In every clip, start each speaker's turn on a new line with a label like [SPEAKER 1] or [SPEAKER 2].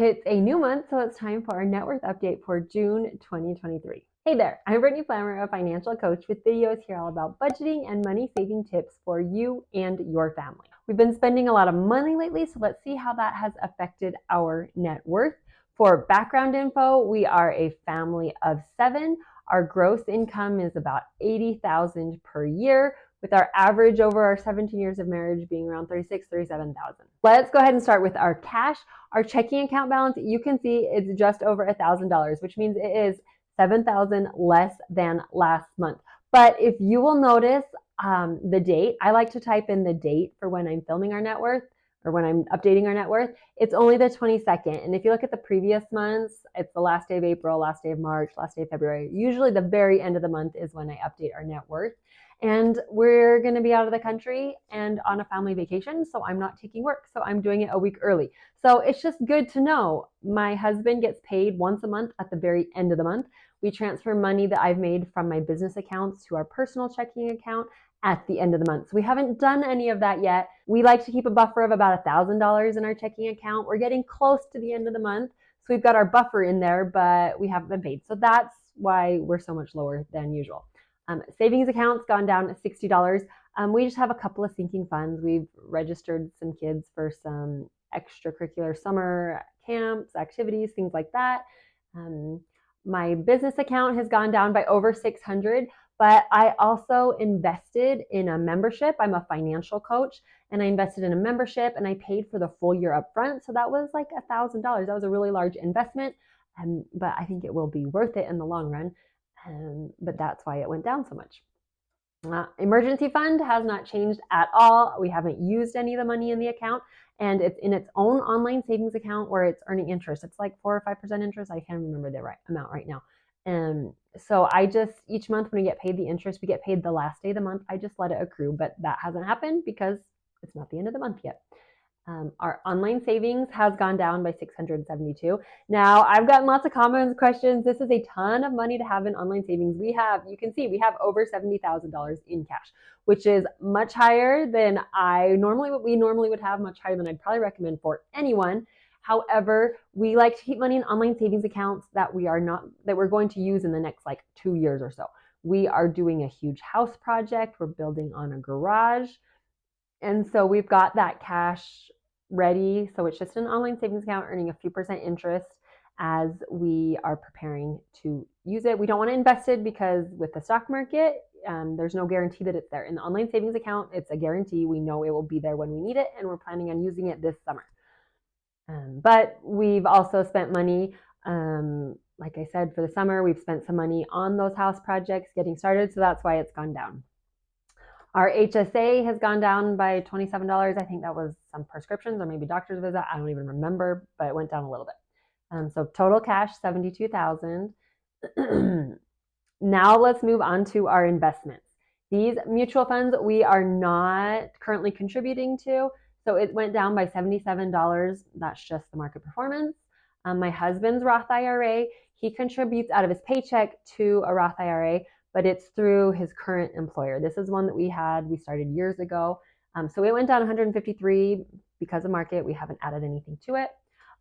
[SPEAKER 1] It's a new month, so it's time for our net worth update for June 2023. Hey there, I'm Brittany Flammer, a financial coach with videos here all about budgeting and money saving tips for you and your family. We've been spending a lot of money lately, so let's see how that has affected our net worth. For background info, we are a family of 7. Our gross income is about $80,000 per year, with our average over our 17 years of marriage being around $37,000. Let's go ahead and start with our cash. Our checking account balance, you can see it's just over $1,000, which means it is $7,000 less than last month. But if you will notice the date, I like to type in the date for when I'm filming our net worth or when I'm updating our net worth. It's only the 22nd. And if you look at the previous months, it's the last day of April, last day of March, last day of February. Usually the very end of the month is when I update our net worth. And we're going to be out of the country and on a family vacation, so I'm not taking work. So I'm doing it a week early. So it's just good to know. My husband gets paid once a month at the very end of the month. We transfer money that I've made from my business accounts to our personal checking account at the end of the month. So we haven't done any of that yet. We like to keep a buffer of about $1,000 in our checking account. We're getting close to the end of the month. So we've got our buffer in there, but we haven't been paid. So that's why we're so much lower than usual. Savings accounts gone down at $60. We just have a couple of sinking funds. We've registered some kids for some extracurricular summer camps, activities, things like that. My business account has gone down by over $600, but I also invested in a membership. I'm a financial coach, and I invested in a membership, and I paid for the full year up front. So that was like $1,000. That was a really large investment, but I think it will be worth it in the long run. But that's why it went down so much. Emergency fund has not changed at all. We haven't used any of the money in the account, and it's in its own online savings account where it's earning interest. It's like 4 or 5% interest. I can't remember the right amount right now. So I just, each month when we get paid the interest, we get paid the last day of the month. I just let it accrue, but that hasn't happened because it's not the end of the month yet. Our online savings has gone down by $672. Now, I've gotten lots of comments, questions. This is a ton of money to have in online savings. You can see we have over $70,000 in cash, which is much higher than we normally would have, much higher than I'd probably recommend for anyone. However, we like to keep money in online savings accounts that we're going to use in the next 2 years or so. We are doing a huge house project. We're building on a garage. And so we've got that cash ready. So it's just an online savings account earning a few percent interest as we are preparing to use it. We don't want to invest it because with the stock market, there's no guarantee that it's there. In the online savings account, it's a guarantee. We know it will be there when we need it, and we're planning on using it this summer. But we've also spent money, like I said, for the summer. We've spent some money on those house projects getting started, so that's why it's gone down. Our HSA has gone down by $27. I think that was some prescriptions or maybe doctor's visit. I don't even remember, but it went down a little bit. So total cash, $72,000. Now let's move on to our investments. These mutual funds we are not currently contributing to. So it went down by $77. That's just the market performance. My husband's Roth IRA, he contributes out of his paycheck to a Roth IRA, but it's through his current employer. This is one that we started years ago. So it went down 153 because of market. We haven't added anything to it.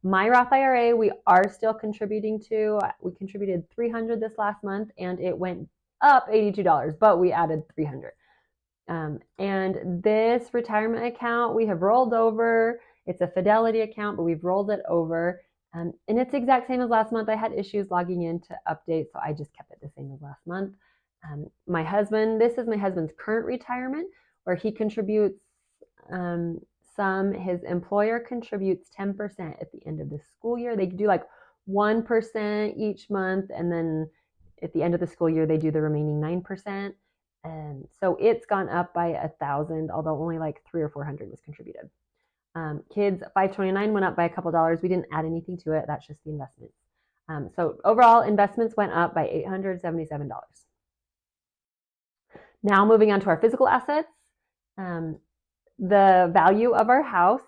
[SPEAKER 1] My Roth IRA, we are still contributing to. We contributed $300 this last month, and it went up $82, but we added $300. And this retirement account we have rolled over. It's a Fidelity account, but we've rolled it over. And it's the exact same as last month. I had issues logging in to update, so I just kept it the same as last month. This is my husband's current retirement, where he contributes some. His employer contributes 10% at the end of the school year. They do 1% each month, and then at the end of the school year, they do the remaining 9%. And so it's gone up by $1,000, although only $300 or $400 was contributed. Kids 529 went up by a couple dollars. We didn't add anything to it. That's just the investments. So overall, investments went up by $877. Now moving on to our physical assets. The value of our house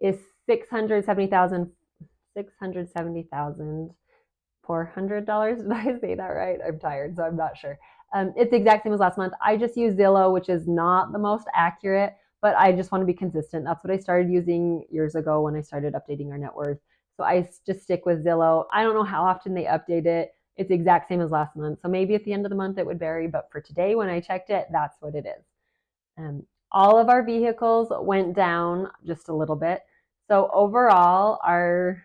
[SPEAKER 1] is $670,400. Did I say that right? I'm tired, so I'm not sure. It's the exact same as last month. I just use Zillow, which is not the most accurate, but I just want to be consistent. That's what I started using years ago when I started updating our net worth. So I just stick with Zillow. I don't know how often they update it. It's the exact same as last month. So maybe at the end of the month it would vary, but for today when I checked it, that's what it is. All of our vehicles went down just a little bit. So overall, our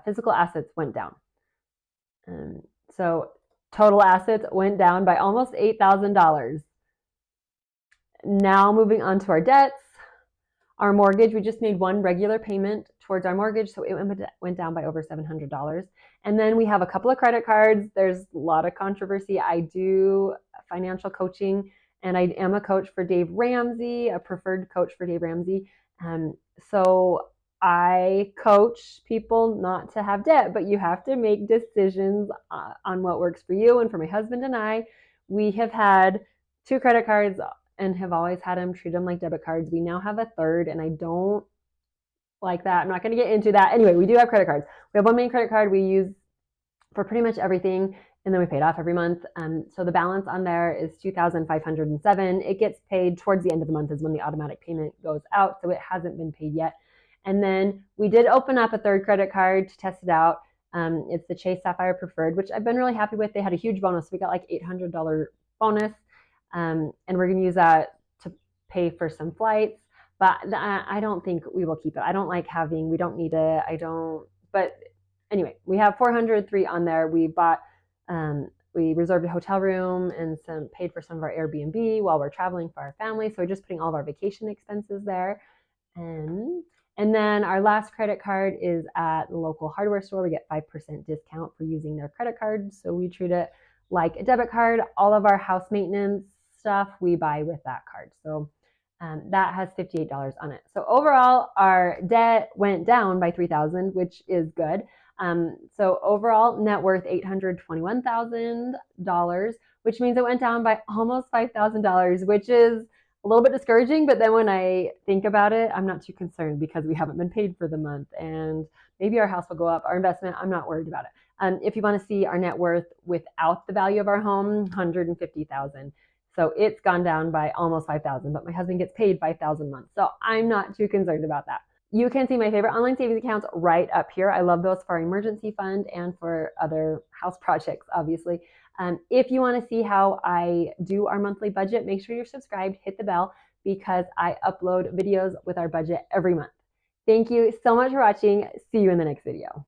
[SPEAKER 1] physical assets went down. So total assets went down by almost $8,000. Now moving on to our debts. Our mortgage, we just made one regular payment towards our mortgage, so it went down by over $700. And then we have a couple of credit cards. There's a lot of controversy. I do financial coaching, and I am a coach for Dave Ramsey, a preferred coach for Dave Ramsey. So I coach people not to have debt, but you have to make decisions on what works for you. And for my husband and I, we have had 2 credit cards and have always had them, treat them like debit cards. We now have a third, and I don't like that. I'm not going to get into that. Anyway, we do have credit cards. We have one main credit card we use for pretty much everything, and then we pay it off every month. So the balance on there is $2,507. It gets paid towards the end of the month is when the automatic payment goes out, so it hasn't been paid yet. And then we did open up a third credit card to test it out. It's the Chase Sapphire Preferred, which I've been really happy with. They had a huge bonus. We got like $800 bonus. And we're going to use that to pay for some flights, but I don't think we will keep it. I don't like having, we don't need it. But anyway, we have 403 on there. We bought, we reserved a hotel room and paid for some of our Airbnb while we're traveling for our family. So we're just putting all of our vacation expenses there. And then our last credit card is at the local hardware store. We get 5% discount for using their credit card. So we treat it like a debit card. All of our house maintenance stuff we buy with that card. So that has $58 on it. So overall, our debt went down by $3,000, which is good. So overall net worth $821,000, which means it went down by almost $5,000, which is a little bit discouraging. But then when I think about it, I'm not too concerned because we haven't been paid for the month, and maybe our house will go up. Our investment, I'm not worried about it. If you want to see our net worth without the value of our home, $150,000. So it's gone down by almost $5,000, but my husband gets paid $5,000 a month. So I'm not too concerned about that. You can see my favorite online savings accounts right up here. I love those for our emergency fund and for other house projects, obviously. If you want to see how I do our monthly budget, make sure you're subscribed, hit the bell, because I upload videos with our budget every month. Thank you so much for watching. See you in the next video.